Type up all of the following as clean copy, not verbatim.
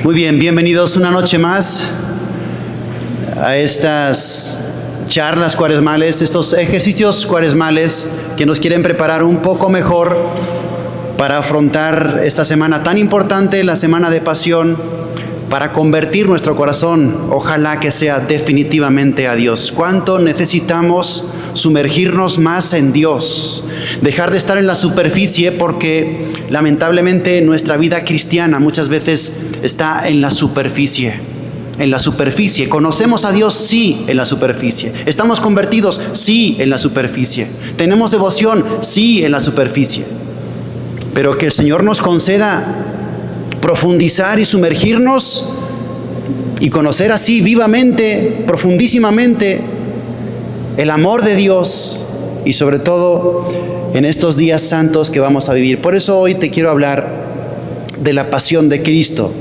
Muy bien, bienvenidos una noche más a estas charlas cuaresmales, estos ejercicios cuaresmales que nos quieren preparar un poco mejor para afrontar esta semana tan importante, la semana de pasión, para convertir nuestro corazón, ojalá que sea definitivamente a Dios. ¿Cuánto necesitamos sumergirnos más en Dios? Dejar de estar en la superficie, porque lamentablemente nuestra vida cristiana muchas veces está en la superficie. En la superficie. ¿Conocemos a Dios? Sí, en la superficie. ¿Estamos convertidos? Sí, en la superficie. ¿Tenemos devoción? Sí, en la superficie. Pero que el Señor nos conceda profundizar y sumergirnos y conocer así vivamente, profundísimamente el amor de Dios, y sobre todo en estos días santos que vamos a vivir. Por eso hoy te quiero hablar de la pasión de Cristo.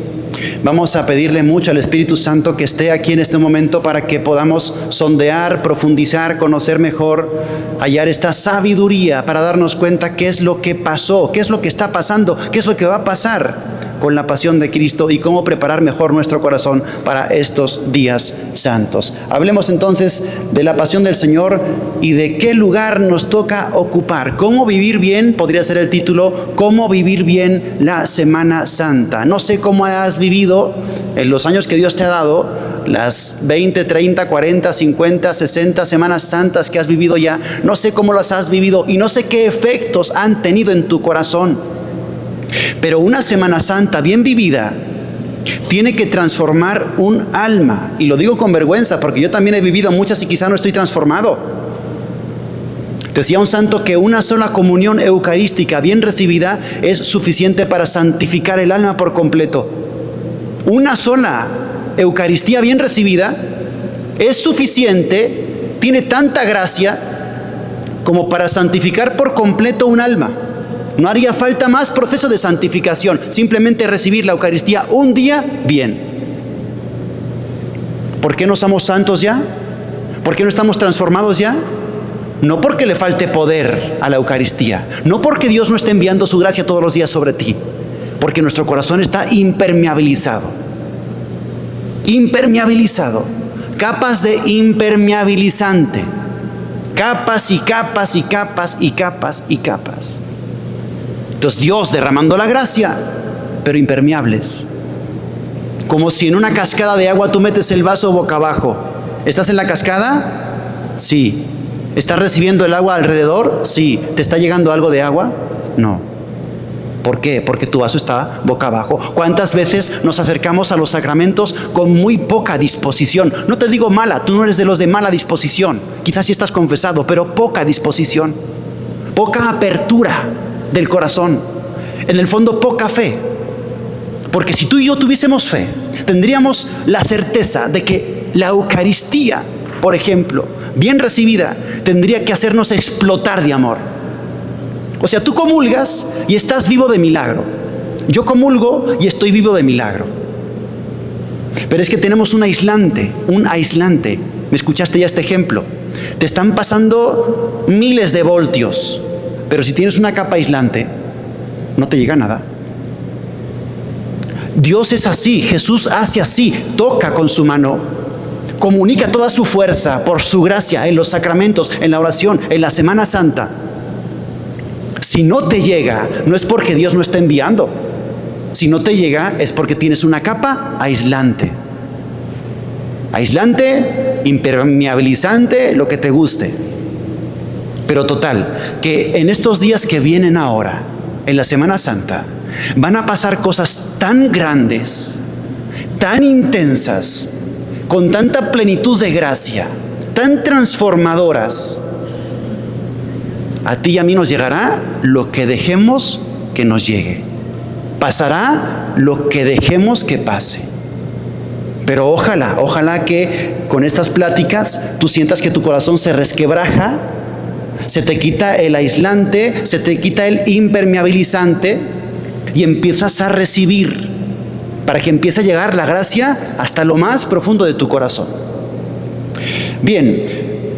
Vamos a pedirle mucho al Espíritu Santo que esté aquí en este momento para que podamos sondear, profundizar, conocer mejor, hallar esta sabiduría para darnos cuenta qué es lo que pasó, qué es lo que está pasando, qué es lo que va a pasar con la pasión de Cristo y cómo preparar mejor nuestro corazón para estos días santos. Hablemos entonces de la pasión del Señor y de qué lugar nos toca ocupar. Cómo vivir bien, podría ser el título, cómo vivir bien la Semana Santa. No sé cómo has vivido en los años que Dios te ha dado, las 20, 30, 40, 50, 60 Semanas Santas que has vivido ya. No sé cómo las has vivido y no sé qué efectos han tenido en tu corazón. Pero una Semana Santa bien vivida tiene que transformar un alma. Y lo digo con vergüenza porque yo también he vivido muchas y quizá no estoy transformado. Decía un santo que una sola comunión eucarística bien recibida es suficiente para santificar el alma por completo. Una sola Eucaristía bien recibida es suficiente, tiene tanta gracia como para santificar por completo un alma. No haría falta más proceso de santificación, simplemente recibir la Eucaristía un día bien. ¿Por qué no somos santos ya? ¿Por qué no estamos transformados ya? No porque le falte poder a la Eucaristía, no porque Dios no esté enviando su gracia todos los días sobre ti, porque nuestro corazón está impermeabilizado. Impermeabilizado. Capas de impermeabilizante. Capas y capas y capas y capas y capas. Entonces Dios derramando la gracia, pero impermeables. Como si en una cascada de agua tú metes el vaso boca abajo. ¿Estás en la cascada? Sí. ¿Estás recibiendo el agua alrededor? Sí. ¿Te está llegando algo de agua? No. ¿Por qué? Porque tu vaso está boca abajo. ¿Cuántas veces nos acercamos a los sacramentos con muy poca disposición? No te digo mala, tú no eres de los de mala disposición. Quizás sí estás confesado, pero poca disposición. Poca apertura del corazón, en el fondo poca fe, porque si tú y yo tuviésemos fe, tendríamos la certeza de que la Eucaristía, por ejemplo, bien recibida, tendría que hacernos explotar de amor. O sea, tú comulgas y estás vivo de milagro, yo comulgo y estoy vivo de milagro, pero es que tenemos un aislante. ¿Me escuchaste ya este ejemplo? Te están pasando miles de voltios, pero si tienes una capa aislante, no te llega nada. Dios es así, Jesús hace así, toca con su mano, comunica toda su fuerza por su gracia en los sacramentos, en la oración, en la Semana Santa. Si no te llega, no es porque Dios no está enviando. Si no te llega, es porque tienes una capa aislante. Aislante, impermeabilizante, lo que te guste. Pero total, que en estos días que vienen ahora, en la Semana Santa, van a pasar cosas tan grandes, tan intensas, con tanta plenitud de gracia, tan transformadoras. A ti y a mí nos llegará lo que dejemos que nos llegue. Pasará lo que dejemos que pase. Pero ojalá que con estas pláticas tú sientas que tu corazón se resquebraja, se te quita el aislante, se te quita el impermeabilizante y empiezas a recibir para que empiece a llegar la gracia hasta lo más profundo de tu corazón. Bien,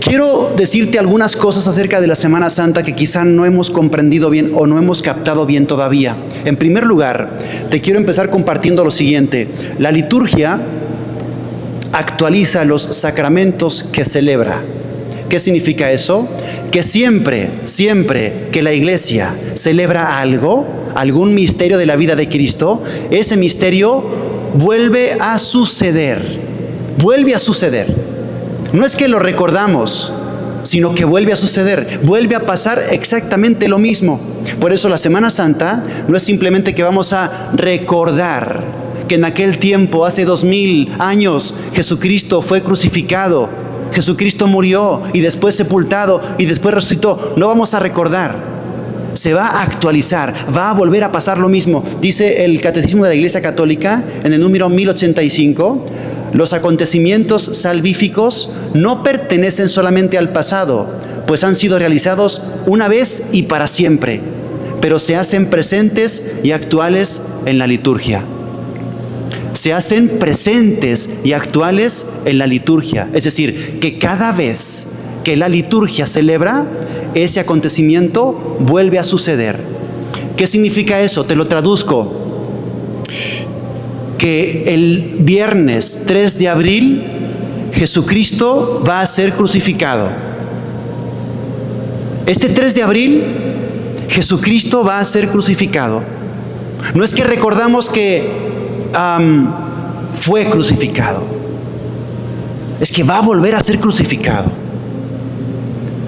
quiero decirte algunas cosas acerca de la Semana Santa que quizá no hemos comprendido bien o no hemos captado bien todavía. En primer lugar, te quiero empezar compartiendo lo siguiente. La liturgia actualiza los sacramentos que celebra. ¿Qué significa eso? Que siempre que la Iglesia celebra algo, algún misterio de la vida de Cristo, ese misterio vuelve a suceder. Vuelve a suceder. No es que lo recordamos, sino que vuelve a suceder, vuelve a pasar exactamente lo mismo. Por eso la Semana Santa no es simplemente que vamos a recordar que en aquel tiempo, hace 2000 años, Jesucristo fue crucificado, Jesucristo murió y después sepultado y después resucitó. No vamos a recordar, se va a actualizar, va a volver a pasar lo mismo. Dice el Catecismo de la Iglesia Católica en el número 1085, los acontecimientos salvíficos no pertenecen solamente al pasado, pues han sido realizados una vez y para siempre, pero se hacen presentes y actuales en la liturgia. Se hacen presentes y actuales en la liturgia. Es decir, que cada vez que la liturgia celebra, ese acontecimiento vuelve a suceder. ¿Qué significa eso? Te lo traduzco. Que el viernes 3 de abril, Jesucristo va a ser crucificado. Este 3 de abril, Jesucristo va a ser crucificado. No es que recordamos que fue crucificado, es que va a volver a ser crucificado.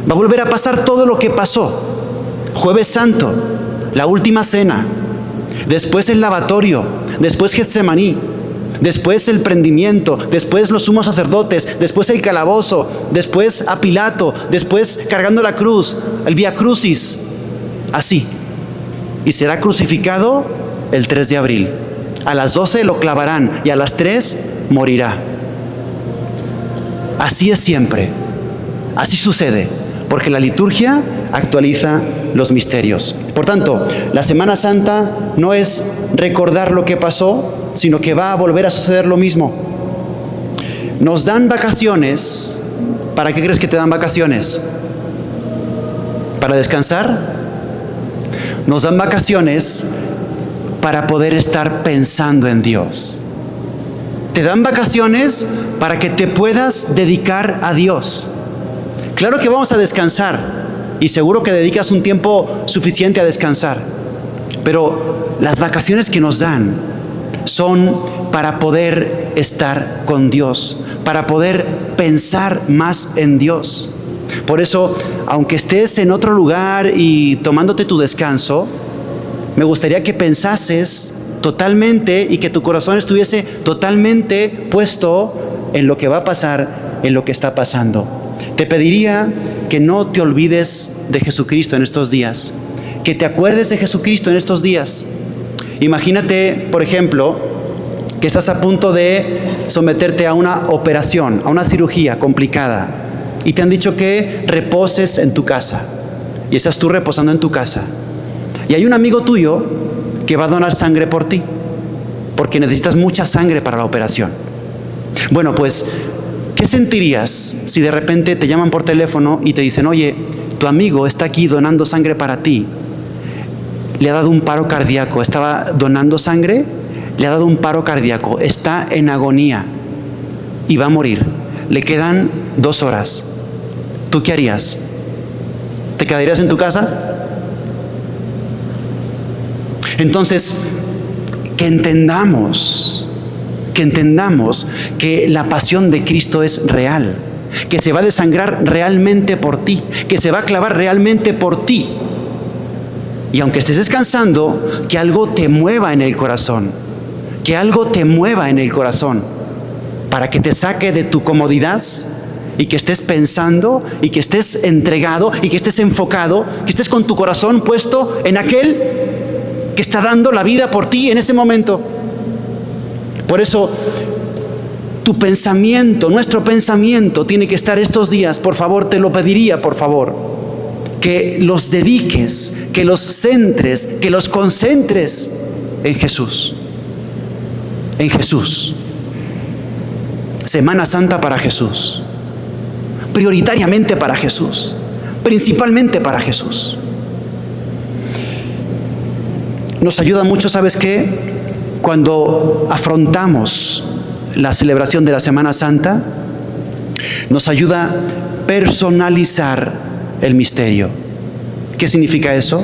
Va a volver a pasar todo lo que pasó. Jueves Santo, la última cena, después el lavatorio, después Getsemaní, después el prendimiento, después los sumos sacerdotes, después el calabozo, después a Pilato, después cargando la cruz, el Vía Crucis, así. Y será crucificado el 3 de abril. A las 12 lo clavarán y a las 3 morirá. Así es siempre. Así sucede, porque la liturgia actualiza los misterios. Por tanto, la Semana Santa no es recordar lo que pasó, sino que va a volver a suceder lo mismo. Nos dan vacaciones. ¿Para qué crees que te dan vacaciones? ¿Para descansar? Nos dan vacaciones para poder estar pensando en Dios. Te dan vacaciones para que te puedas dedicar a Dios. Claro que vamos a descansar y seguro que dedicas un tiempo suficiente a descansar, pero las vacaciones que nos dan son para poder estar con Dios, para poder pensar más en Dios. Por eso, aunque estés en otro lugar y tomándote tu descanso, me gustaría que pensases totalmente y que tu corazón estuviese totalmente puesto en lo que va a pasar, en lo que está pasando. Te pediría que no te olvides de Jesucristo en estos días, que te acuerdes de Jesucristo en estos días. Imagínate, por ejemplo, que estás a punto de someterte a una operación, a una cirugía complicada, y te han dicho que reposes en tu casa, y estás tú reposando en tu casa. Y hay un amigo tuyo que va a donar sangre por ti, porque necesitas mucha sangre para la operación. Bueno, pues, ¿qué sentirías si de repente te llaman por teléfono y te dicen, oye, tu amigo está aquí donando sangre para ti? Le ha dado un paro cardíaco, estaba donando sangre, le ha dado un paro cardíaco, está en agonía y va a morir. Le quedan 2 horas. ¿Tú qué harías? ¿Te quedarías en tu casa? Entonces, que entendamos que la pasión de Cristo es real, que se va a desangrar realmente por ti, que se va a clavar realmente por ti. Y aunque estés descansando, que algo te mueva en el corazón, que algo te mueva en el corazón, para que te saque de tu comodidad y que estés pensando y que estés entregado y que estés enfocado, que estés con tu corazón puesto en aquel que está dando la vida por ti en ese momento. Por eso, tu pensamiento, nuestro pensamiento tiene que estar estos días, por favor, te lo pediría, por favor, que los dediques, que los centres, que los concentres en Jesús. En Jesús. Semana Santa para Jesús. prioritariamente para Jesús, principalmente para Jesús. Nos ayuda mucho, ¿sabes qué? Cuando afrontamos la celebración de la Semana Santa, nos ayuda a personalizar el misterio. ¿Qué significa eso?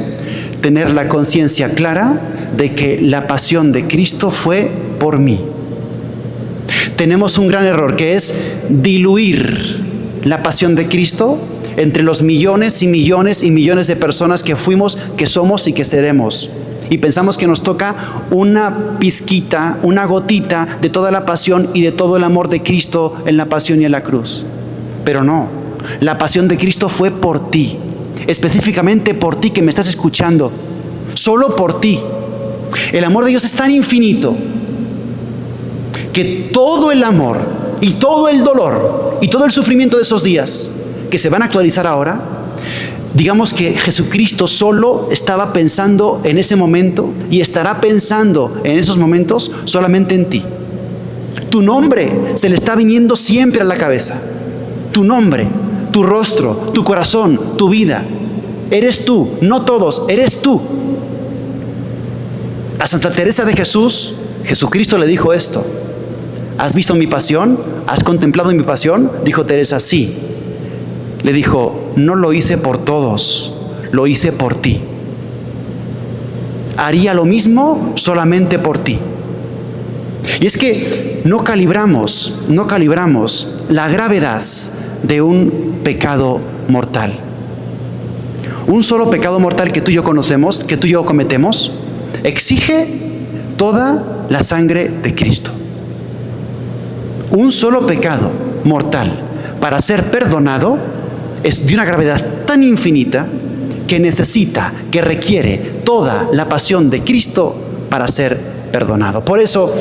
Tener la conciencia clara de que la pasión de Cristo fue por mí. Tenemos un gran error, que es diluir la pasión de Cristo entre los millones y millones y millones de personas que fuimos, que somos y que seremos. Y pensamos que nos toca una pizquita, una gotita de toda la pasión y de todo el amor de Cristo en la pasión y en la cruz. Pero no, la pasión de Cristo fue por ti, específicamente por ti que me estás escuchando, solo por ti. El amor de Dios es tan infinito que todo el amor y todo el dolor y todo el sufrimiento de esos días que se van a actualizar ahora, digamos que Jesucristo solo estaba pensando en ese momento y estará pensando en esos momentos solamente en ti. Tu nombre se le está viniendo siempre a la cabeza. Tu nombre, tu rostro, tu corazón, tu vida. Eres tú, no todos, eres tú. A Santa Teresa de Jesús, Jesucristo le dijo esto: ¿has visto mi pasión? ¿Has contemplado mi pasión? Dijo Teresa, sí. Le dijo, no lo hice por todos, lo hice por ti. Haría lo mismo solamente por ti. Y es que no calibramos la gravedad de un pecado mortal. Un solo pecado mortal que tú y yo conocemos, que tú y yo cometemos, exige toda la sangre de Cristo. Un solo pecado mortal para ser perdonado es de una gravedad tan infinita que necesita, que requiere toda la pasión de Cristo para ser perdonado. Por eso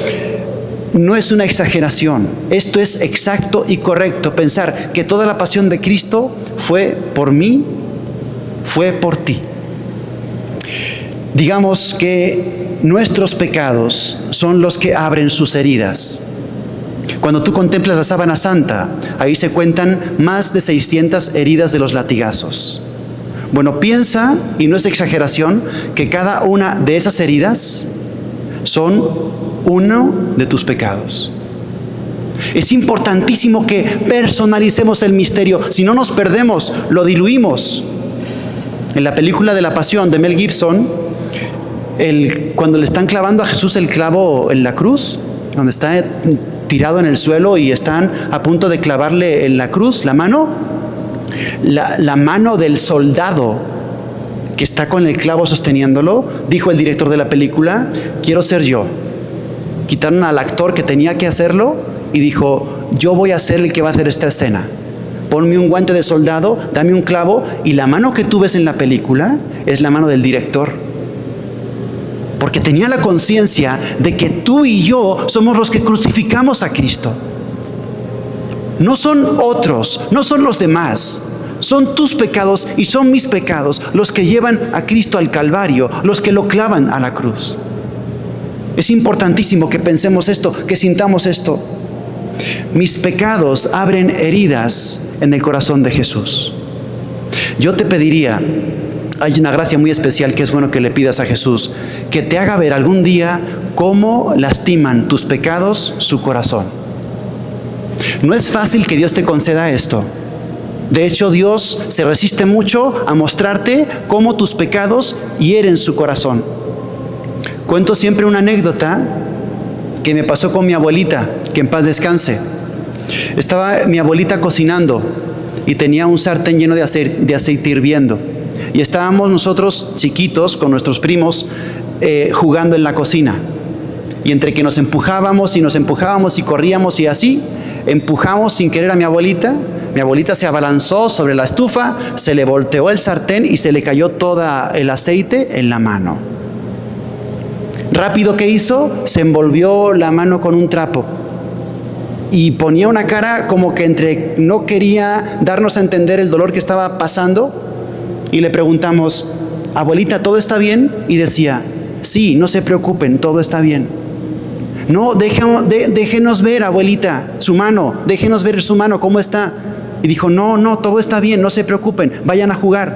no es una exageración, esto es exacto y correcto, pensar que toda la pasión de Cristo fue por mí, fue por ti. Digamos que nuestros pecados son los que abren sus heridas. Cuando tú contemplas la sábana santa, ahí se cuentan más de 600 heridas de los latigazos. Bueno, piensa, y no es exageración, que cada una de esas heridas son uno de tus pecados. Es importantísimo que personalicemos el misterio, si no nos perdemos, lo diluimos. En la película de la Pasión de Mel Gibson, cuando le están clavando a Jesús el clavo en la cruz, donde está tirado en el suelo y están a punto de clavarle en la cruz la mano del soldado que está con el clavo sosteniéndolo, dijo el director de la película, quiero ser yo. Quitaron al actor que tenía que hacerlo y dijo, yo voy a ser el que va a hacer esta escena. Ponme un guante de soldado, dame un clavo, y la mano que tú ves en la película es la mano del director. Porque tenía la conciencia de que tú y yo somos los que crucificamos a Cristo. No son otros, no son los demás. Son tus pecados y son mis pecados los que llevan a Cristo al Calvario, los que lo clavan a la cruz. Es importantísimo que pensemos esto, que sintamos esto. Mis pecados abren heridas en el corazón de Jesús. Yo te pediría, hay una gracia muy especial que es bueno que le pidas a Jesús, que te haga ver algún día cómo lastiman tus pecados su corazón. No es fácil que Dios te conceda esto. De hecho, Dios se resiste mucho a mostrarte cómo tus pecados hieren su corazón. Cuento siempre una anécdota que me pasó con mi abuelita, que en paz descanse. Estaba mi abuelita cocinando y tenía un sartén lleno de aceite hirviendo. Y estábamos nosotros chiquitos con nuestros primos jugando en la cocina. Y entre que nos empujábamos y corríamos y así, empujamos sin querer a mi abuelita. Mi abuelita se abalanzó sobre la estufa, se le volteó el sartén y se le cayó todo el aceite en la mano. Rápido, ¿qué hizo? Se envolvió la mano con un trapo y ponía una cara como que no quería darnos a entender el dolor que estaba pasando. Y le preguntamos, abuelita, ¿todo está bien? Y decía, sí, no se preocupen, todo está bien. No, déjenos ver, abuelita, su mano, déjenos ver su mano, ¿cómo está? Y dijo, no, todo está bien, no se preocupen, vayan a jugar.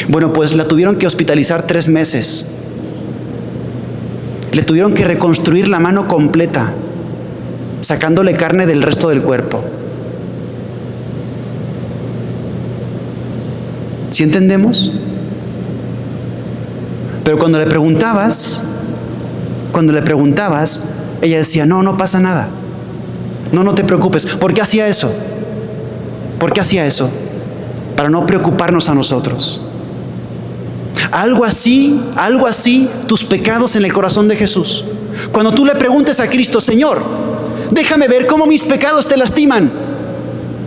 Bueno, pues la tuvieron que hospitalizar 3 meses. Le tuvieron que reconstruir la mano completa, sacándole carne del resto del cuerpo. ¿Sí entendemos? Pero cuando le preguntabas, ella decía, no pasa nada. No te preocupes. ¿Por qué hacía eso? ¿Por qué hacía eso? Para no preocuparnos a nosotros. Algo así, tus pecados en el corazón de Jesús. Cuando tú le preguntes a Cristo, Señor, déjame ver cómo mis pecados te lastiman,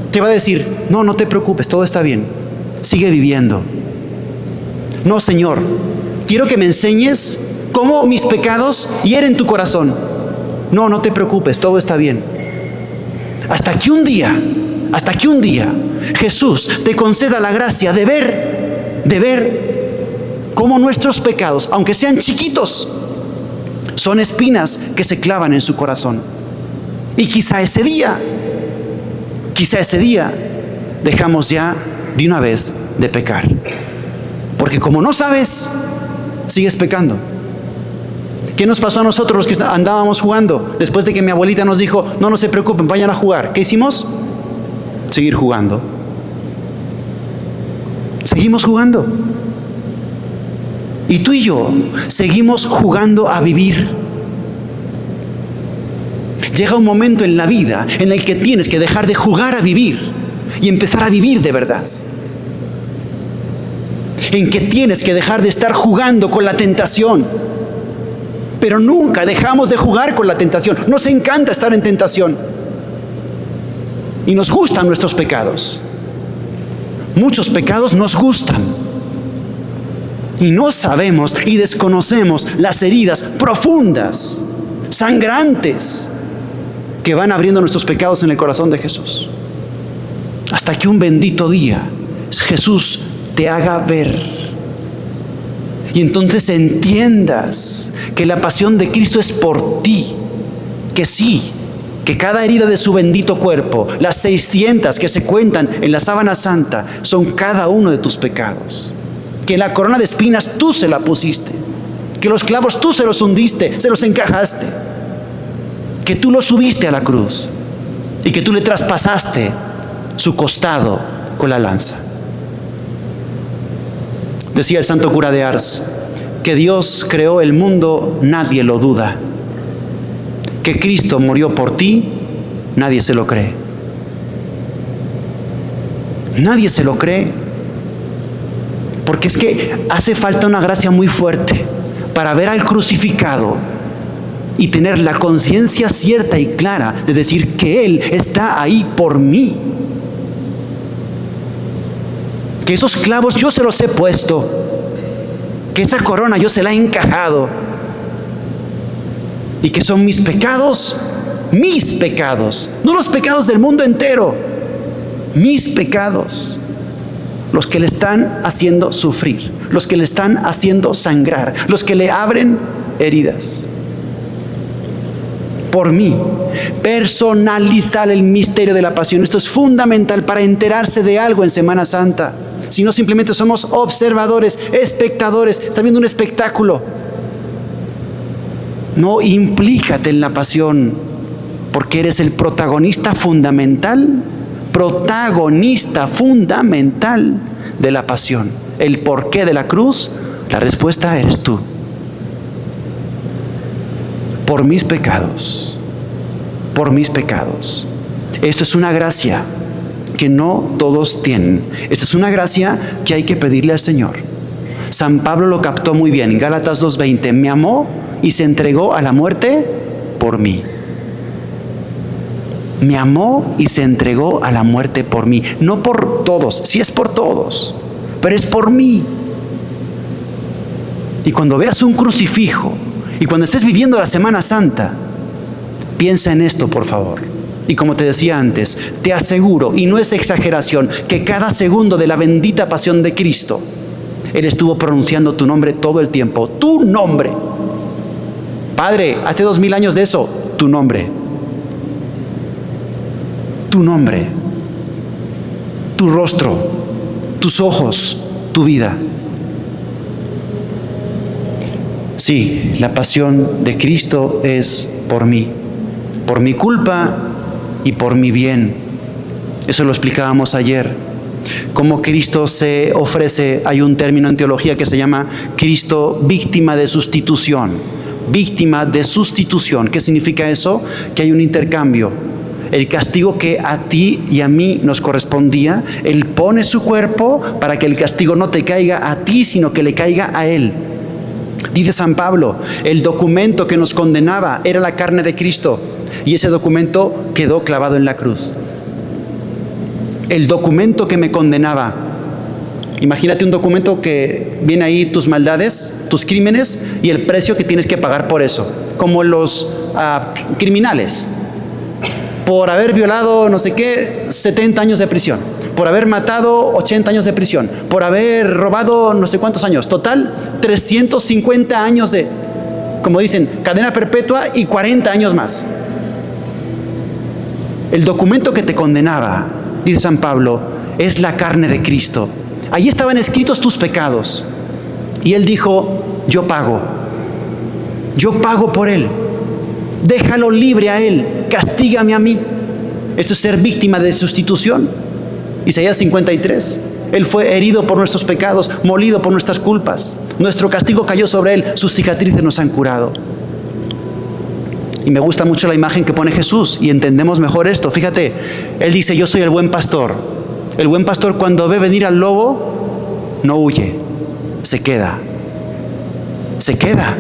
te va a decir, no te preocupes, todo está bien, sigue viviendo. No, Señor, quiero que me enseñes cómo mis pecados hieren tu corazón. No te preocupes, todo está bien. Hasta que un día Jesús te conceda la gracia de ver cómo nuestros pecados, aunque sean chiquitos, son espinas que se clavan en su corazón. Y quizá ese día dejamos ya de una vez de pecar. Porque como no sabes, sigues pecando. ¿Qué nos pasó a nosotros los que andábamos jugando? Después de que mi abuelita nos dijo, no se preocupen, vayan a jugar. ¿Qué hicimos? Seguir jugando. Seguimos jugando. Y tú y yo seguimos jugando a vivir. Llega un momento en la vida en el que tienes que dejar de jugar a vivir y empezar a vivir de verdad. En que tienes que dejar de estar jugando con la tentación. Pero nunca dejamos de jugar con la tentación. Nos encanta estar en tentación. Y nos gustan nuestros pecados. Muchos pecados nos gustan. Y no sabemos y desconocemos las heridas profundas, sangrantes, que van abriendo nuestros pecados en el corazón de Jesús. Hasta que un bendito día Jesús te haga ver. Y entonces entiendas que la pasión de Cristo es por ti. Que sí, que cada herida de su bendito cuerpo, las 600 que se cuentan en la sábana santa, son cada uno de tus pecados. Que la corona de espinas tú se la pusiste. Que los clavos tú se los hundiste, se los encajaste. Que tú los subiste a la cruz. Y que tú le traspasaste su costado con la lanza. Decía el santo cura de Ars, que Dios creó el mundo, nadie lo duda. Que Cristo murió por ti, nadie se lo cree. Nadie se lo cree. Porque es que hace falta una gracia muy fuerte para ver al crucificado y tener la conciencia cierta y clara de decir que Él está ahí por mí. Que esos clavos yo se los he puesto, que esa corona yo se la he encajado, y que son mis pecados, no los pecados del mundo entero, mis pecados, los que le están haciendo sufrir, los que le están haciendo sangrar, los que le abren heridas. Por mí, personalizar el misterio de la pasión. Esto es fundamental para enterarse de algo en Semana Santa. Si no, simplemente somos observadores, espectadores, está viendo un espectáculo. No, implícate en la pasión, porque eres el protagonista fundamental de la pasión. El porqué de la cruz, la respuesta eres tú. Por mis pecados. Esto es una gracia que no todos tienen. Esto es una gracia que hay que pedirle al Señor. San Pablo lo captó muy bien. En Gálatas 2:20, me amó y se entregó a la muerte por mí. Me amó y se entregó a la muerte por mí. No por todos, sí es por todos, pero es por mí. Y cuando veas un crucifijo y cuando estés viviendo la Semana Santa, piensa en esto, por favor. Y como te decía antes, te aseguro, y no es exageración, que cada segundo de la bendita pasión de Cristo, Él estuvo pronunciando tu nombre todo el tiempo. Tu nombre. Padre, hace 2000 años de eso, tu nombre. Tu nombre. tu rostro, tus ojos, tu vida. Sí, la pasión de Cristo es por mí, por mi culpa y por mi bien. Eso lo explicábamos ayer. Cómo Cristo se ofrece, hay un término en teología que se llama Cristo víctima de sustitución. Víctima de sustitución. ¿Qué significa eso? Que hay un intercambio. El castigo que a ti y a mí nos correspondía, Él pone su cuerpo para que el castigo no te caiga a ti, sino que le caiga a Él. Dice San Pablo, el documento que nos condenaba era la carne de Cristo, y ese documento quedó clavado en la cruz. El documento que me condenaba. Imagínate un documento que viene ahí tus maldades, tus crímenes y el precio que tienes que pagar por eso. Como los criminales. Por haber violado no sé qué, 70 años de prisión. Por haber matado, 80 años de prisión. Por haber robado no sé cuántos años. Total, 350 años de, como dicen, cadena perpetua y 40 años más. El documento que te condenaba, dice San Pablo, es la carne de Cristo. Allí estaban escritos tus pecados. Y Él dijo, yo pago por Él. Déjalo libre a Él, castígame a mí. Esto es ser víctima de sustitución. Isaías 53. Él fue herido por nuestros pecados, molido por nuestras culpas. Nuestro castigo cayó sobre Él, sus cicatrices nos han curado. Y me gusta mucho la imagen que pone Jesús y entendemos mejor esto. Fíjate, Él dice, yo soy el buen pastor. El buen pastor cuando ve venir al lobo, no huye, se queda. Se queda.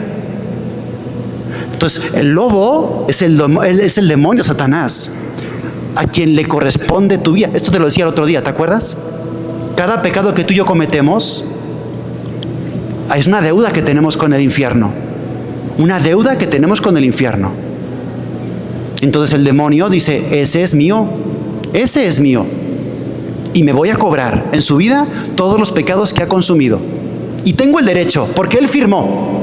Entonces, el lobo es el demonio, Satanás, a quien le corresponde tu vida. Esto te lo decía el otro día, ¿te acuerdas? Cada pecado que tú y yo cometemos es una deuda que tenemos con el infierno. Una deuda que tenemos con el infierno. Entonces el demonio dice, ese es mío. Y me voy a cobrar en su vida todos los pecados que ha consumido. Y tengo el derecho, porque Él firmó.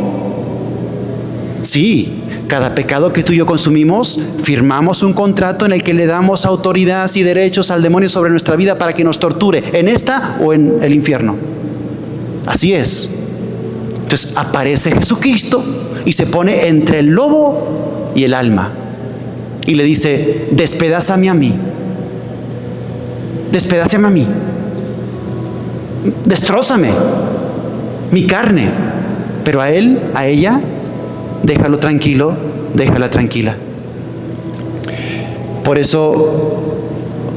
Sí, cada pecado que tú y yo consumimos, firmamos un contrato en el que le damos autoridad y derechos al demonio sobre nuestra vida para que nos torture en esta o en el infierno. Así es. Entonces aparece Jesucristo y se pone entre el lobo y el alma. Y le dice, despedázame a mí. Despedázame a mí. Destrózame mi carne. Pero a él, a ella, déjalo tranquilo, déjala tranquila. Por eso,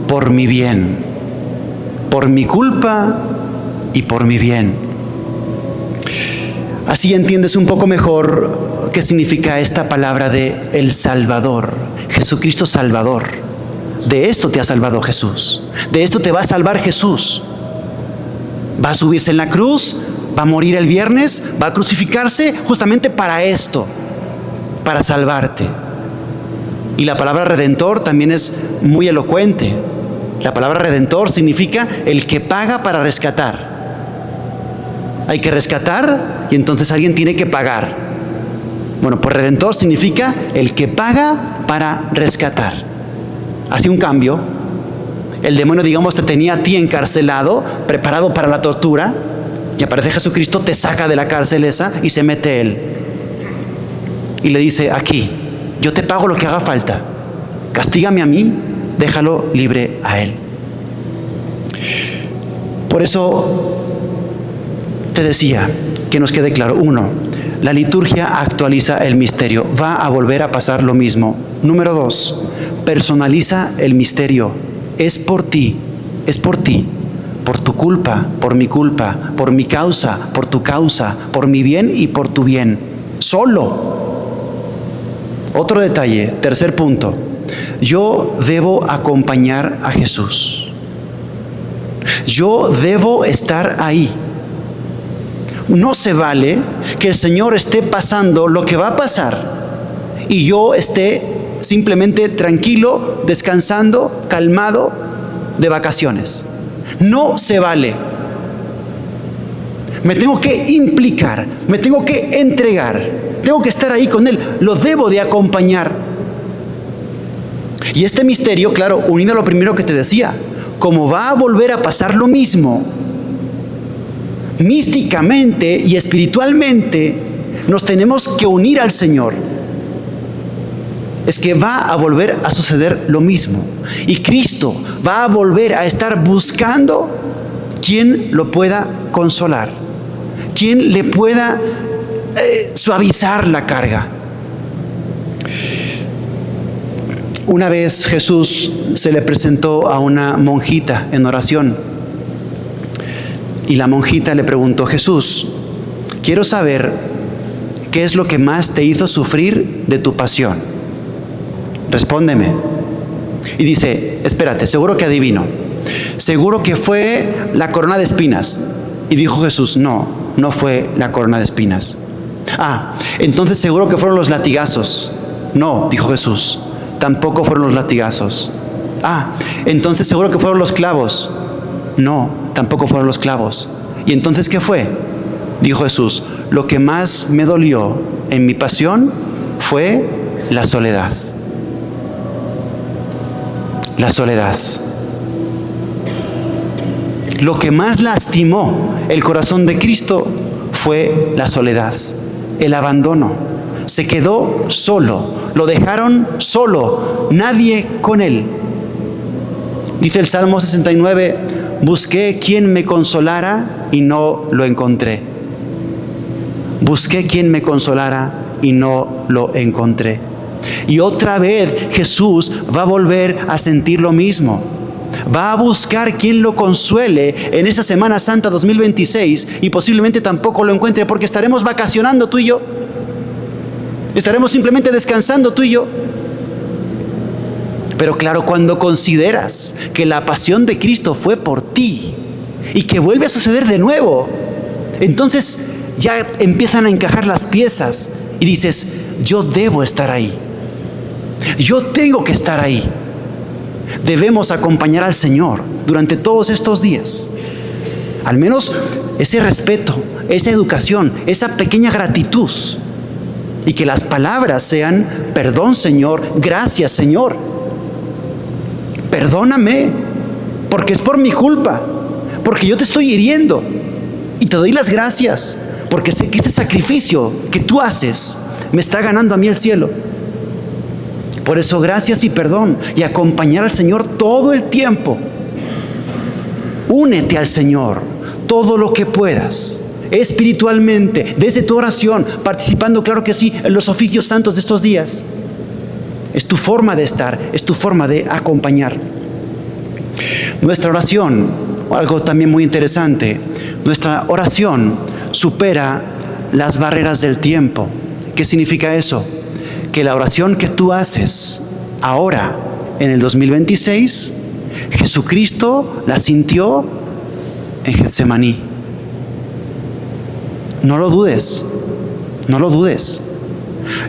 por mi bien, por mi culpa y por mi bien. Así entiendes un poco mejor qué significa esta palabra de el Salvador, Jesucristo Salvador. De esto te ha salvado Jesús, de esto te va a salvar Jesús. Va a subirse en la cruz, va a morir el viernes, va a crucificarse justamente para esto, para salvarte. Y la palabra redentor también es muy elocuente. La palabra redentor significa el que paga para rescatar. Hay que rescatar y entonces alguien tiene que pagar. Bueno, pues redentor significa el que paga para rescatar. Hace un cambio. El demonio, digamos, te tenía a ti encarcelado, preparado para la tortura, y aparece Jesucristo, te saca de la cárcel esa y se mete Él. Y le dice, aquí, yo te pago lo que haga falta. Castígame a mí, déjalo libre a Él. Por eso te decía, que nos quede claro. 1, la liturgia actualiza el misterio. Va a volver a pasar lo mismo. Número 2, personaliza el misterio. Es por ti, por tu culpa, por mi culpa, por mi causa, por tu causa, por mi bien y por tu bien. Solo. Otro detalle, tercer punto. Yo debo acompañar a Jesús. Yo debo estar ahí. No se vale que el Señor esté pasando lo que va a pasar y yo esté simplemente tranquilo, descansando, calmado, de vacaciones. No se vale. Me tengo que implicar, me tengo que entregar, tengo que estar ahí con Él, lo debo de acompañar. Y este misterio, claro, unido a lo primero que te decía, como va a volver a pasar lo mismo, místicamente y espiritualmente nos tenemos que unir al Señor. Es que va a volver a suceder lo mismo. Y Cristo va a volver a estar buscando quien lo pueda consolar, quien le pueda suavizar la carga. Una vez Jesús se le presentó a una monjita en oración. Y la monjita le preguntó: Jesús, quiero saber qué es lo que más te hizo sufrir de tu pasión. Respóndeme. Y dice: espérate, seguro que adivino. Seguro que fue la corona de espinas. Y dijo Jesús: no fue la corona de espinas. Entonces seguro que fueron los latigazos. No, dijo Jesús, tampoco fueron los latigazos. Entonces seguro que fueron los clavos. No, tampoco fueron los clavos. ¿Y entonces qué fue? Dijo Jesús: lo que más me dolió en mi pasión fue la soledad. La soledad. Lo que más lastimó el corazón de Cristo fue la soledad, el abandono. Se quedó solo, lo dejaron solo, nadie con él. Dice el Salmo 69: busqué quien me consolara y no lo encontré. Busqué quien me consolara y no lo encontré. Y otra vez Jesús va a volver a sentir lo mismo. Va a buscar quien lo consuele en esta Semana Santa 2026 y posiblemente tampoco lo encuentre, porque estaremos vacacionando tú y yo. Estaremos simplemente descansando tú y yo. Pero claro, cuando consideras que la pasión de Cristo fue por ti y que vuelve a suceder de nuevo, entonces ya empiezan a encajar las piezas y dices: yo debo estar ahí. Yo tengo que estar ahí. Debemos acompañar al Señor durante todos estos días. Al menos ese respeto, esa educación, esa pequeña gratitud. Y que las palabras sean: perdón, Señor, gracias, Señor. Perdóname, porque es por mi culpa, porque yo te estoy hiriendo. Y te doy las gracias, porque sé que este sacrificio que tú haces me está ganando a mí el cielo. Por eso, gracias y perdón, y acompañar al Señor todo el tiempo. Únete al Señor todo lo que puedas, espiritualmente, desde tu oración, participando, claro que sí, en los oficios santos de estos días. Es tu forma de estar, es tu forma de acompañar. Nuestra oración, algo también muy interesante, nuestra oración supera las barreras del tiempo. ¿Qué significa eso? Que la oración que tú haces ahora, en el 2026, Jesucristo la sintió en Getsemaní. No lo dudes, no lo dudes.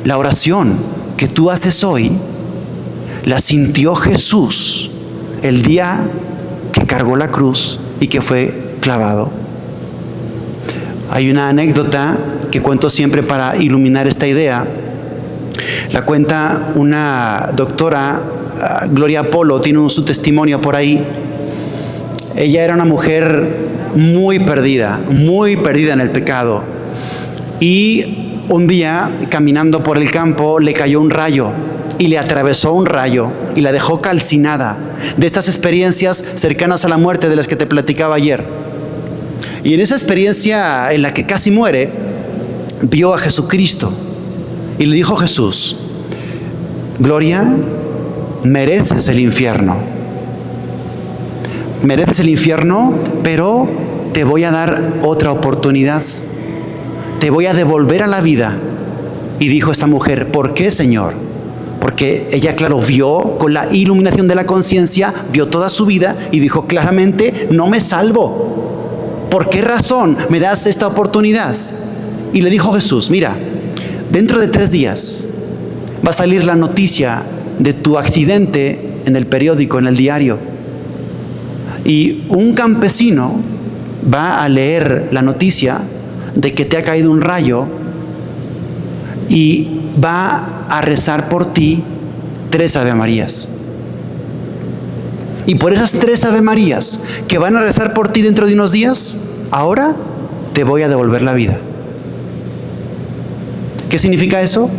La oración que tú haces hoy, la sintió Jesús el día que cargó la cruz y que fue clavado. Hay una anécdota que cuento siempre para iluminar esta idea. La cuenta una doctora, Gloria Polo, tiene su testimonio por ahí. Ella era una mujer muy perdida en el pecado. Y un día, caminando por el campo, le cayó un rayo y le atravesó un rayo y la dejó calcinada. De estas experiencias cercanas a la muerte de las que te platicaba ayer. Y en esa experiencia en la que casi muere, vio a Jesucristo y le dijo: Jesús, Gloria, mereces el infierno. Mereces el infierno, pero te voy a dar otra oportunidad. Te voy a devolver a la vida. Y dijo esta mujer: ¿por qué, Señor? Porque ella, claro, vio con la iluminación de la conciencia, vio toda su vida y dijo claramente: no me salvo. ¿Por qué razón me das esta oportunidad? Y le dijo Jesús: mira, dentro de 3 días va a salir la noticia de tu accidente en el periódico, en el diario. Y un campesino va a leer la noticia de que te ha caído un rayo y va a rezar por ti 3 Ave Marías. Y por esas 3 Ave Marías que van a rezar por ti dentro de unos días, ahora te voy a devolver la vida. ¿Qué significa eso?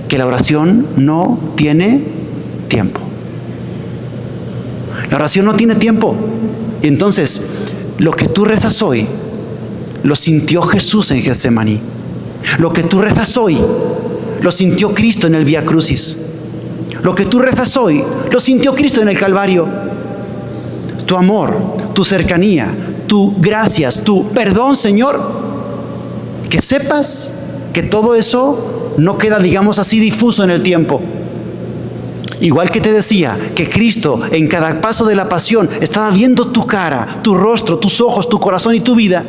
Que la oración no tiene tiempo. La oración no tiene tiempo. Y entonces, lo que tú rezas hoy, lo sintió Jesús en Getsemaní. Lo que tú rezas hoy, lo sintió Cristo en el Vía Crucis. Lo que tú rezas hoy, lo sintió Cristo en el Calvario. Tu amor, tu cercanía, tu gracias, tu perdón, Señor. Que sepas que todo eso no queda, digamos así, difuso en el tiempo. Igual que te decía que Cristo en cada paso de la pasión estaba viendo tu cara, tu rostro, tus ojos, tu corazón y tu vida,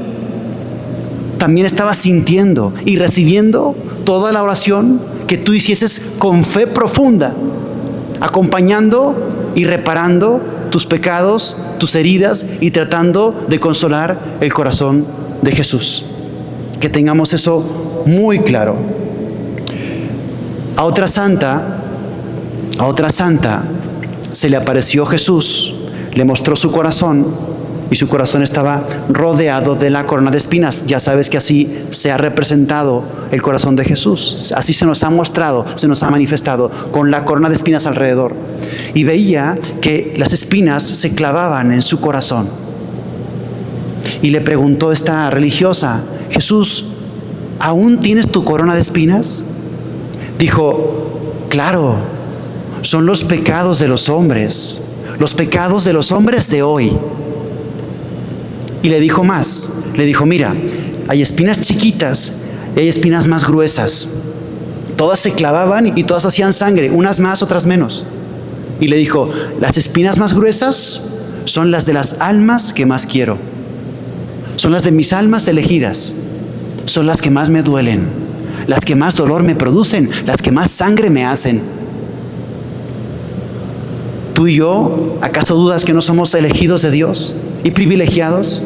también estaba sintiendo y recibiendo toda la oración que tú hicieses con fe profunda, acompañando y reparando tus pecados, tus heridas y tratando de consolar el corazón de Jesús. Que tengamos eso muy claro. A otra santa se le apareció Jesús, le mostró su corazón y su corazón estaba rodeado de la corona de espinas. Ya sabes que así se ha representado el corazón de Jesús. Así se nos ha mostrado, se nos ha manifestado con la corona de espinas alrededor. Y veía que las espinas se clavaban en su corazón. Y le preguntó esta religiosa: Jesús, ¿aún tienes tu corona de espinas? Dijo: claro, son los pecados de los hombres de hoy. Y le dijo más, le dijo: mira, hay espinas chiquitas y hay espinas más gruesas. Todas se clavaban y todas hacían sangre, unas más, otras menos. Y le dijo: las espinas más gruesas son las de las almas que más quiero. Son las de mis almas elegidas. Son las que más me duelen, las que más dolor me producen, las que más sangre me hacen. ¿Tú y yo, acaso dudas que no somos elegidos de Dios y privilegiados?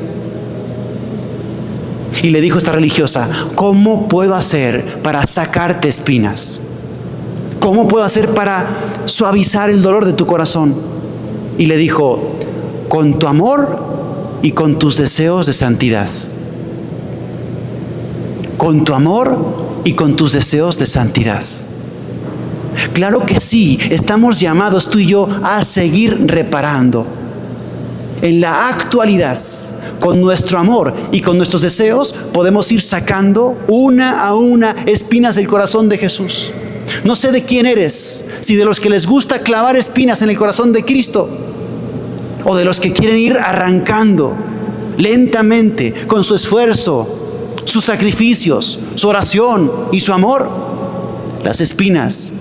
Y le dijo esta religiosa: ¿cómo puedo hacer para sacarte espinas? ¿Cómo puedo hacer para suavizar el dolor de tu corazón? Y le dijo: con tu amor y con tus deseos de santidad. Con tu amor y con tus deseos de santidad. Claro que sí, estamos llamados tú y yo a seguir reparando. En la actualidad, con nuestro amor y con nuestros deseos, podemos ir sacando una a una espinas del corazón de Jesús. No sé de quién eres, si de los que les gusta clavar espinas en el corazón de Cristo, o de los que quieren ir arrancando lentamente, con su esfuerzo, sus sacrificios, su oración y su amor, las espinas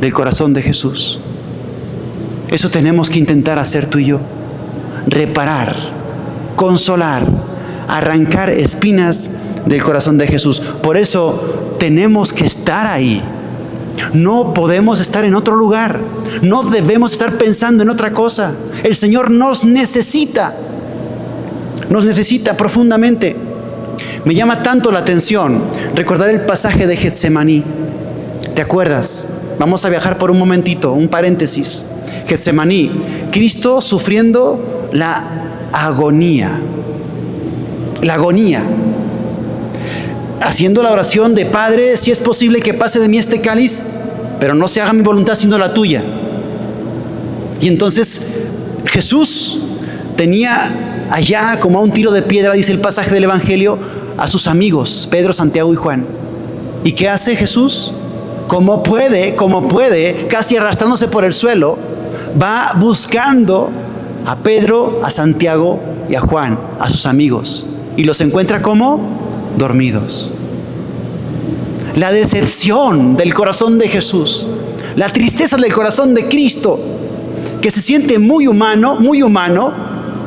del corazón de Jesús. Eso tenemos que intentar hacer tú y yo. Reparar, consolar, arrancar espinas del corazón de Jesús. Por eso tenemos que estar ahí. No podemos estar en otro lugar. No debemos estar pensando en otra cosa. El Señor nos necesita profundamente. Me llama tanto la atención recordar el pasaje de Getsemaní. ¿Te acuerdas? Vamos a viajar por un momentito, un paréntesis. Getsemaní, Cristo sufriendo la agonía, haciendo la oración de: Padre, si es posible que pase de mí este cáliz, pero no se haga mi voluntad sino la tuya. Y entonces Jesús tenía allá, como a un tiro de piedra, dice el pasaje del Evangelio, a sus amigos, Pedro, Santiago y Juan. ¿Y qué hace Jesús? Como puede, casi arrastrándose por el suelo, va buscando a Pedro, a Santiago y a Juan, a sus amigos, y los encuentra como dormidos. La decepción del corazón de Jesús, la tristeza del corazón de Cristo, que se siente muy humano,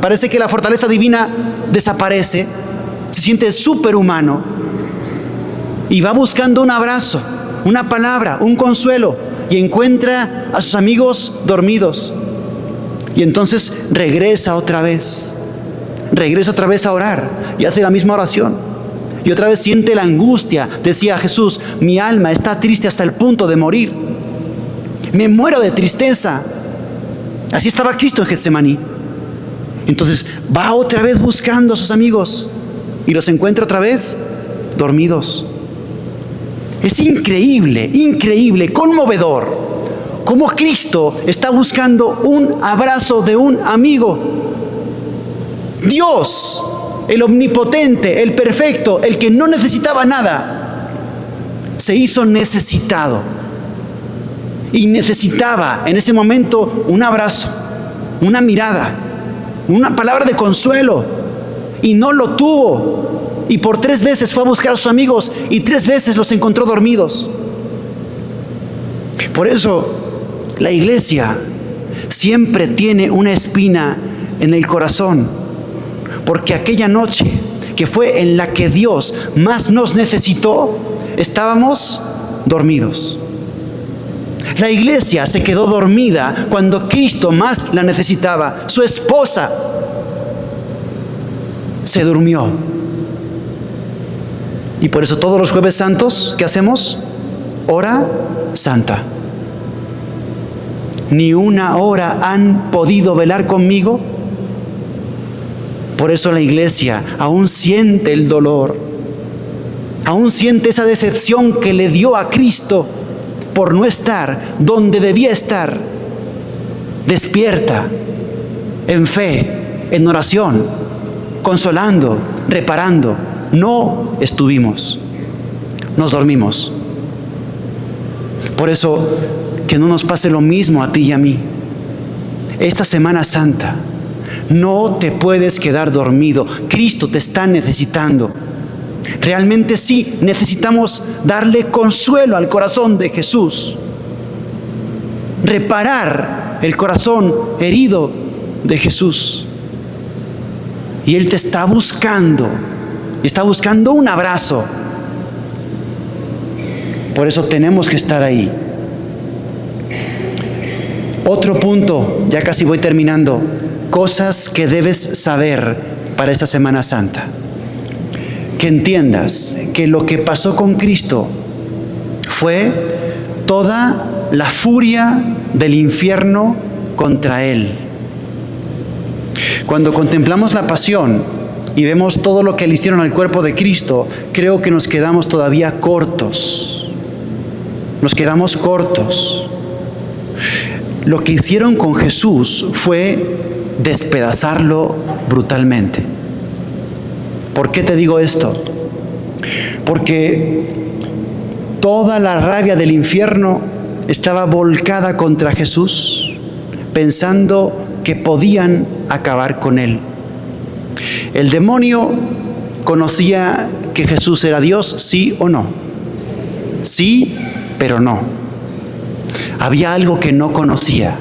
parece que la fortaleza divina desaparece, se siente superhumano y va buscando un abrazo, una palabra, un consuelo, y encuentra a sus amigos dormidos. Y entonces regresa otra vez a orar y hace la misma oración. Y otra vez siente la angustia. Decía Jesús: mi alma está triste hasta el punto de morir. Me muero de tristeza. Así estaba Cristo en Getsemaní. Entonces va otra vez buscando a sus amigos y los encuentra otra vez dormidos. Es increíble, increíble, conmovedor, cómo Cristo está buscando un abrazo de un amigo. Dios, el omnipotente, el perfecto, el que no necesitaba nada, se hizo necesitado y necesitaba en ese momento un abrazo, una mirada, una palabra de consuelo, y no lo tuvo. Y por 3 veces fue a buscar a sus amigos y 3 veces los encontró dormidos. Por eso la iglesia siempre tiene una espina en el corazón, porque aquella noche que fue en la que Dios más nos necesitó, estábamos dormidos. La iglesia se quedó dormida cuando Cristo más la necesitaba. Su esposa se durmió. Y por eso todos los jueves santos, ¿qué hacemos? Hora santa. ¿Ni una hora han podido velar conmigo? Por eso la iglesia aún siente el dolor, aún siente esa decepción que le dio a Cristo por no estar donde debía estar. Despierta en fe, en oración, consolando, reparando. No estuvimos, nos dormimos. Por eso, que no nos pase lo mismo a ti y a mí. Esta Semana Santa, no te puedes quedar dormido. Cristo te está necesitando. Realmente sí, necesitamos darle consuelo al corazón de Jesús. Reparar el corazón herido de Jesús. Y Él te está buscando un abrazo. Por eso tenemos que estar ahí. Otro punto, ya casi voy terminando. Cosas que debes saber para esta Semana Santa. Que entiendas que lo que pasó con Cristo fue toda la furia del infierno contra Él. Cuando contemplamos la pasión y vemos todo lo que le hicieron al cuerpo de Cristo, creo que nos quedamos todavía cortos. Nos quedamos cortos. Lo que hicieron con Jesús fue despedazarlo brutalmente. ¿Por qué te digo esto? Porque toda la rabia del infierno estaba volcada contra Jesús, pensando que podían acabar con Él. El demonio conocía que Jesús era Dios, sí o no. Sí, pero no. Había algo que no conocía.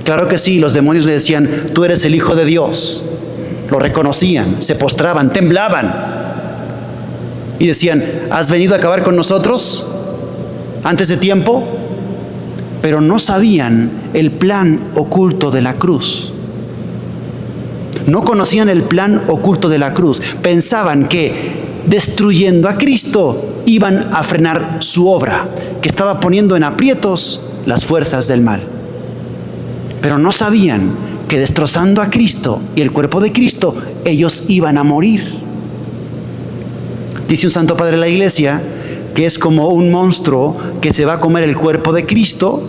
Claro que sí, los demonios le decían, tú eres el Hijo de Dios. Lo reconocían, se postraban, temblaban. Y decían, ¿has venido a acabar con nosotros antes de tiempo? Pero no sabían el plan oculto de la cruz. No conocían el plan oculto de la cruz. Pensaban que destruyendo a Cristo iban a frenar su obra, que estaba poniendo en aprietos las fuerzas del mal. Pero no sabían que destrozando a Cristo y el cuerpo de Cristo, ellos iban a morir. Dice un santo padre de la iglesia que es como un monstruo que se va a comer el cuerpo de Cristo,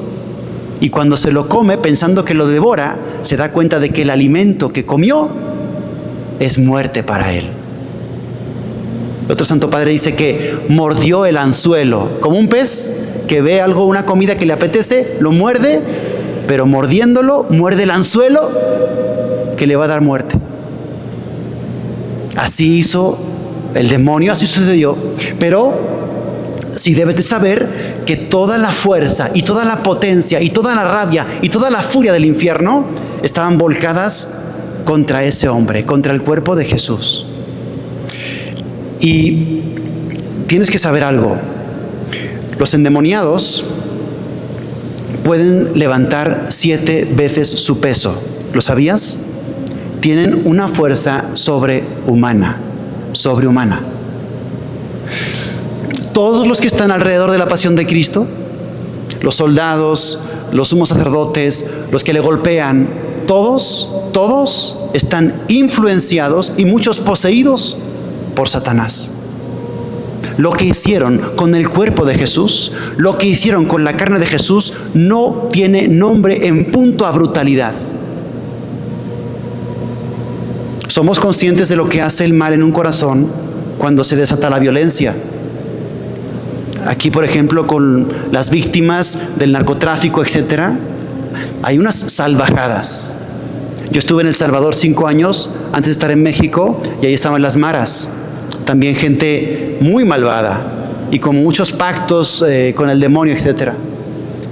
y cuando se lo come pensando que lo devora, se da cuenta de que el alimento que comió es muerte para él. Otro santo padre dice que mordió el anzuelo, como un pez que ve algo, una comida que le apetece, lo muerde, pero mordiéndolo, muerde el anzuelo que le va a dar muerte. Así hizo el demonio, así sucedió. Pero sí debes de saber que toda la fuerza y toda la potencia y toda la rabia y toda la furia del infierno estaban volcadas contra ese hombre, contra el cuerpo de Jesús. Y tienes que saber algo. Los endemoniados pueden levantar 7 veces su peso. ¿Lo sabías? Tienen una fuerza sobrehumana. Todos los que están alrededor de la pasión de Cristo, los soldados, los sumos sacerdotes, los que le golpean, todos están influenciados y muchos poseídos por Satanás. Lo que hicieron con el cuerpo de Jesús, lo que hicieron con la carne de Jesús, no tiene nombre en punto a brutalidad. Somos conscientes de lo que hace el mal en un corazón cuando se desata la violencia. Aquí, por ejemplo, con las víctimas del narcotráfico, etcétera, hay unas salvajadas. Yo estuve en El Salvador 5 años antes de estar en México y ahí estaban las maras. También gente muy malvada y con muchos pactos con el demonio, etcétera.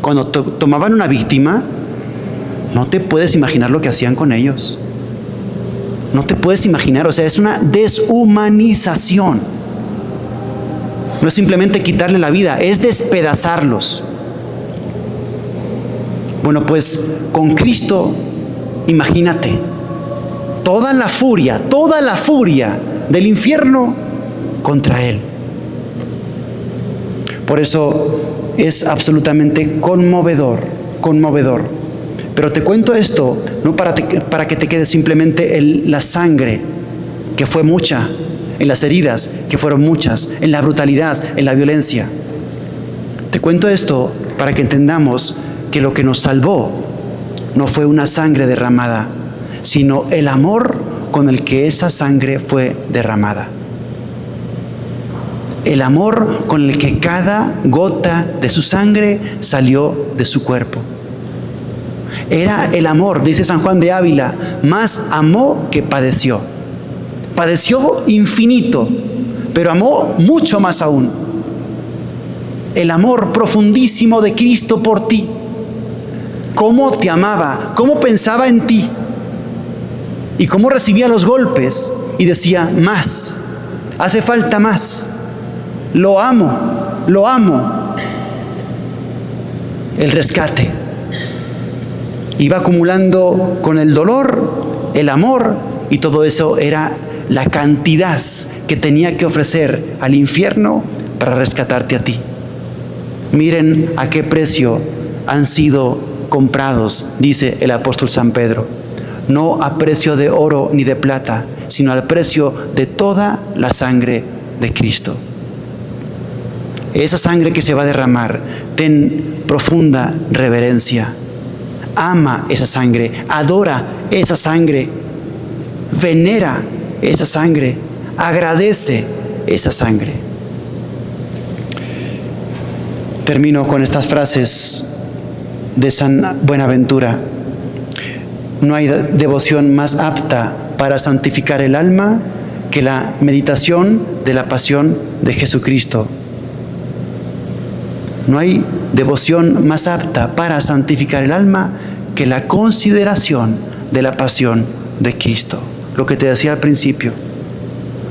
Cuando tomaban una víctima, no te puedes imaginar lo que hacían con ellos. No te puedes imaginar, o sea, es una deshumanización. No es simplemente quitarle la vida, es despedazarlos. Bueno, pues con Cristo, imagínate, toda la furia del infierno contra Él. Por eso es absolutamente conmovedor. Pero te cuento esto, no para que te quede simplemente la sangre, que fue mucha, en las heridas, que fueron muchas, en la brutalidad, en la violencia. Te cuento esto para que entendamos que lo que nos salvó no fue una sangre derramada, sino el amor con el que esa sangre fue derramada. El amor con el que cada gota de su sangre salió de su cuerpo. Era el amor, dice San Juan de Ávila, más amó que padeció. Padeció infinito, pero amó mucho más aún. El amor profundísimo de Cristo por ti. Cómo te amaba, cómo pensaba en ti y cómo recibía los golpes y decía, más, hace falta más. Lo amo. El rescate. Iba acumulando con el dolor, el amor, y todo eso era la cantidad que tenía que ofrecer al infierno para rescatarte a ti. Miren a qué precio han sido comprados, dice el apóstol San Pedro. No a precio de oro ni de plata, sino al precio de toda la sangre de Cristo. Esa sangre que se va a derramar, ten profunda reverencia. Ama esa sangre, adora esa sangre, venera esa sangre, agradece esa sangre. Termino con estas frases de San Buenaventura. No hay devoción más apta para santificar el alma que la meditación de la pasión de Jesucristo. No hay devoción más apta para santificar el alma que la consideración de la pasión de Cristo. Lo que te decía al principio,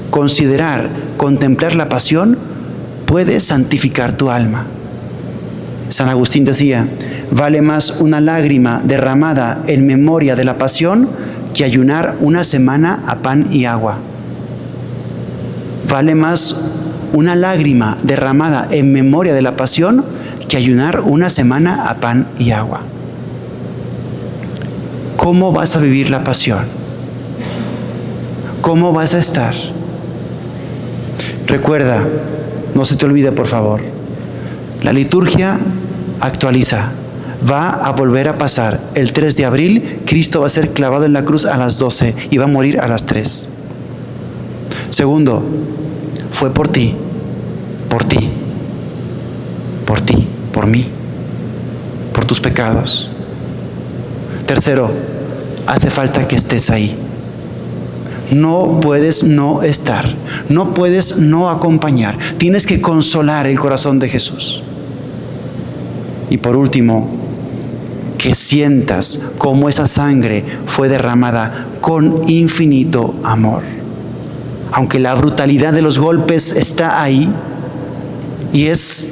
considerar, contemplar la pasión puede santificar tu alma. San Agustín decía, vale más una lágrima derramada en memoria de la pasión que ayunar una semana a pan y agua. Vale más una lágrima derramada en memoria de la pasión que ayunar una semana a pan y agua. ¿Cómo vas a vivir la pasión? ¿Cómo vas a estar? Recuerda, no se te olvide, por favor, la liturgia actualiza. Va a volver a pasar. El 3 de abril, Cristo va a ser clavado en la cruz a las 12 y va a morir a las 3. Segundo, fue por ti, por mí, por tus pecados. Tercero, hace falta que estés ahí. No puedes no estar, no puedes no acompañar. Tienes que consolar el corazón de Jesús. Y por último, que sientas cómo esa sangre fue derramada con infinito amor. Aunque la brutalidad de los golpes está ahí y es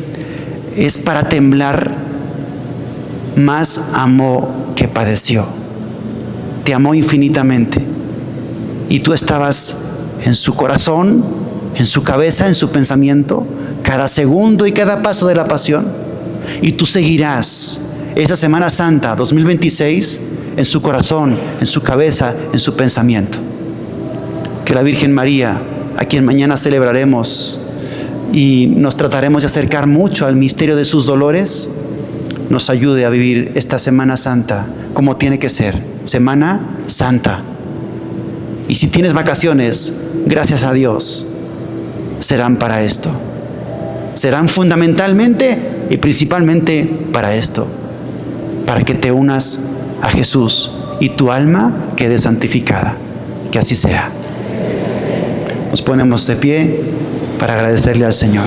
para temblar, más amó que padeció. Te amó infinitamente y tú estabas en su corazón, en su cabeza, en su pensamiento, cada segundo y cada paso de la pasión, y tú seguirás esta Semana Santa 2026 en su corazón, en su cabeza, en su pensamiento. Que la Virgen María, a quien mañana celebraremos y nos trataremos de acercar mucho al misterio de sus dolores, nos ayude a vivir esta Semana Santa como tiene que ser, Semana Santa. Y si tienes vacaciones, gracias a Dios, serán para esto. Serán fundamentalmente y principalmente para esto, para que te unas a Jesús y tu alma quede santificada. Que así sea. Nos ponemos de pie para agradecerle al Señor.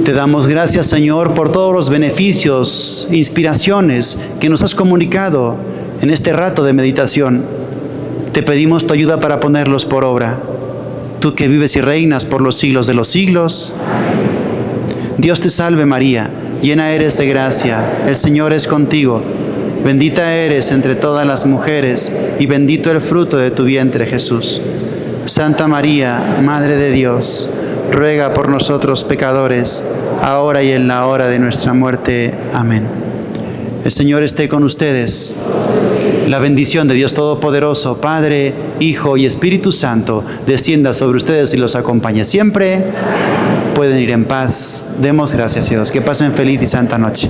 Te damos gracias, Señor, por todos los beneficios, inspiraciones que nos has comunicado en este rato de meditación. Te pedimos tu ayuda para ponerlos por obra. Tú que vives y reinas por los siglos de los siglos. Dios te salve María, llena eres de gracia, el Señor es contigo. Bendita eres entre todas las mujeres y bendito el fruto de tu vientre, Jesús. Santa María, Madre de Dios, ruega por nosotros pecadores, ahora y en la hora de nuestra muerte. Amén. El Señor esté con ustedes. La bendición de Dios Todopoderoso, Padre, Hijo y Espíritu Santo, descienda sobre ustedes y los acompañe siempre. Pueden ir en paz. Demos gracias a Dios. Que pasen feliz y santa noche.